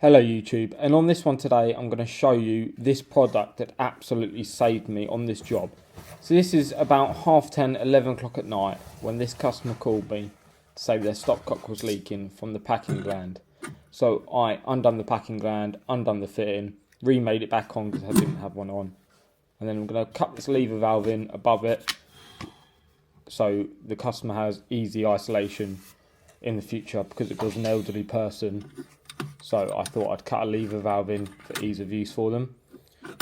Hello YouTube, and on this one today I'm going to show you this product that absolutely saved me on this job. So this is about 10:30, 11 o'clock at night when this customer called me to say their stopcock was leaking from the packing gland. So I undone the packing gland, undone the fitting, remade it back on because I didn't have one on, and then I'm going to cut this lever valve in above it so the customer has easy isolation in the future because it was an elderly person. So I thought I'd cut a lever valve in for ease of use for them.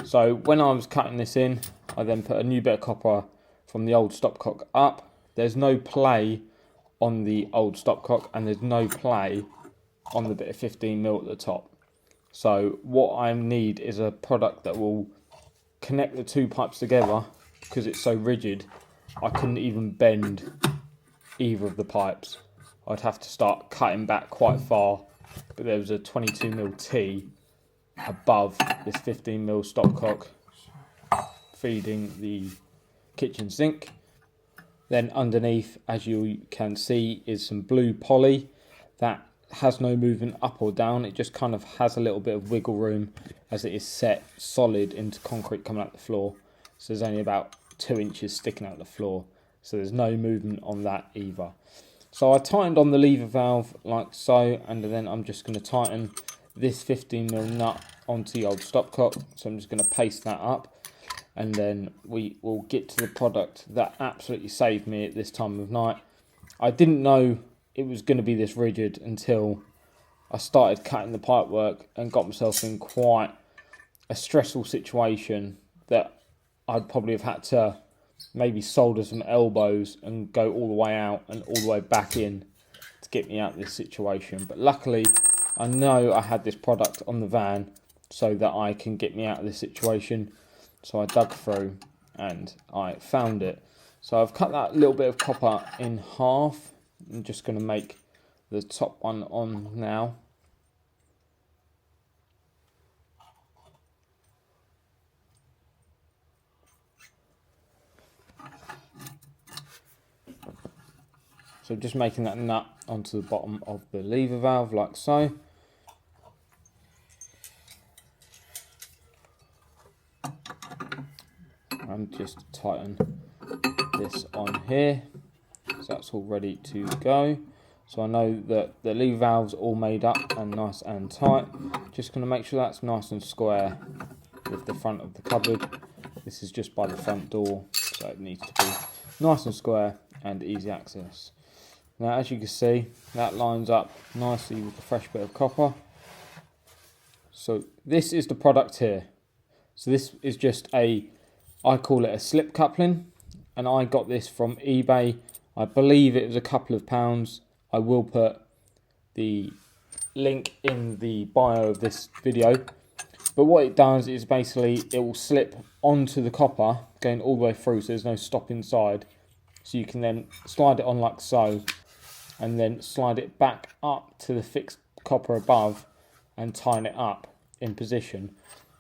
So when I was cutting this in, I then put a new bit of copper from the old stopcock up. There's no play on the old stopcock and there's no play on the bit of 15mm at the top. So what I need is a product that will connect the two pipes together. Because it's so rigid, I couldn't even bend either of the pipes. I'd have to start cutting back quite far. But there was a 22mm T above this 15mm stopcock feeding the kitchen sink. Then underneath, as you can see, is some blue poly that has no movement up or down. It just kind of has a little bit of wiggle room as it is set solid into concrete coming out the floor. So there's only about 2 inches sticking out the floor. So there's no movement on that either. So I tightened on the lever valve like so, and then I'm just going to tighten this 15mm nut onto the old stopcock. So I'm just going to paste that up, and then we will get to the product that absolutely saved me at this time of night. I didn't know it was going to be this rigid until I started cutting the pipework and got myself in quite a stressful situation that I'd probably have had to maybe solder some elbows and go all the way out and all the way back in to get me out of this situation. But luckily I know I had this product on the van so that I can get me out of this situation. So I dug through and I found it. So I've cut that little bit of copper in half. I'm just going to make the top one on now. So just making that nut onto the bottom of the lever valve like so. And just tighten this on here. So that's all ready to go. So I know that the lever valve's all made up and nice and tight. Just going to make sure that's nice and square with the front of the cupboard. This is just by the front door, so it needs to be nice and square and easy access. Now, as you can see, that lines up nicely with the fresh bit of copper. So this is the product here. So this is just I call it a slip coupling, and I got this from eBay. I believe it was a couple of pounds. I will put the link in the bio of this video. But what it does is basically it will slip onto the copper going all the way through, so there's no stop inside. So you can then slide it on like so, and then slide it back up to the fixed copper above and tighten it up in position.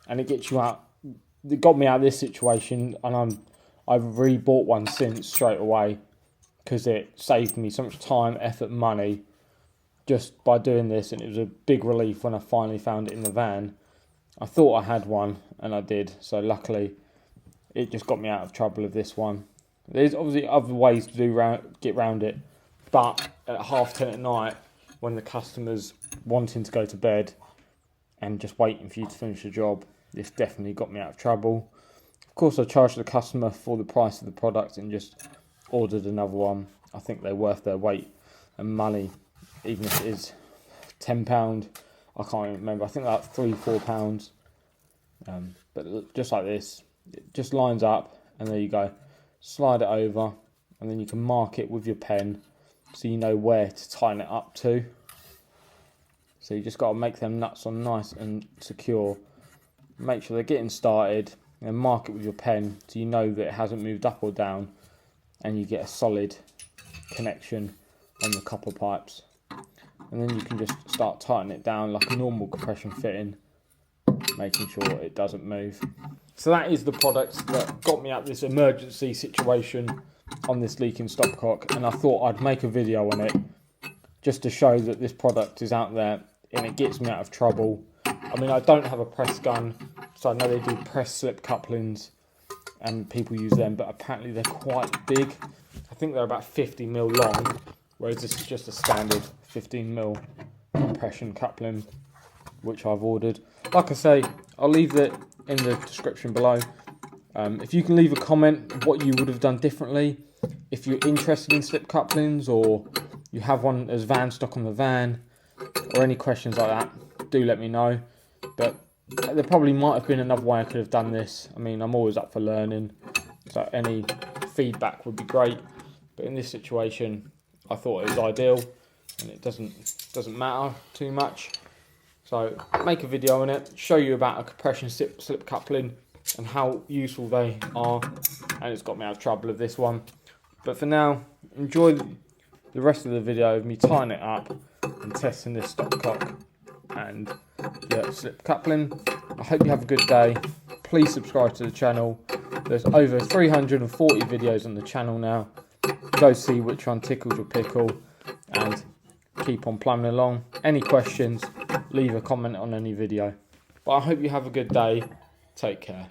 And it gets you out. It got me out of this situation, and I've re-bought one since straight away because it saved me so much time, effort, money just by doing this, and it was a big relief when I finally found it in the van. I thought I had one, and I did, so luckily it just got me out of trouble with this one. There's obviously other ways to get round it, but at 10:30 at night, when the customer's wanting to go to bed and just waiting for you to finish the job, this definitely got me out of trouble. Of course, I charged the customer for the price of the product and just ordered another one. I think they're worth their weight and money, even if it is £10. I can't even remember. I think that's £3-4. But just like this, it just lines up, and there you go. Slide it over, and then you can mark it with your pen so you know where to tighten it up to. So you just got to make them nuts on nice and secure. Make sure they're getting started, and mark it with your pen so you know that it hasn't moved up or down, and you get a solid connection on the copper pipes. And then you can just start tightening it down like a normal compression fitting, making sure it doesn't move. So that is the product that got me out of this emergency situation on this leaking stopcock, and I thought I'd make a video on it just to show that this product is out there. and it gets me out of trouble. I mean, I don't have a press gun, so I know they do press slip couplings and people use them, but apparently they're quite big. I think they're about 50mm long, whereas this is just a standard 15mm compression coupling, which I've ordered. Like I say, I'll leave it in the description below. If you can leave a comment what you would have done differently, if you're interested in slip couplings, or you have one as van stock on the van, or any questions like that, do let me know. But there probably might have been another way I could have done this. I mean, I'm always up for learning, so any feedback would be great. But in this situation, I thought it was ideal, and it doesn't matter too much. So make a video on it, show you about a compression slip coupling and how useful they are. And it's got me out of trouble with this one. But for now, enjoy the rest of the video of me tying it up and testing this stopcock and the slip coupling. I hope you have a good day. Please subscribe to the channel. There's over 340 videos on the channel now. Go see which one tickles your pickle and keep on plumbing along. Any questions, leave a comment on any video. But I hope you have a good day. Take care.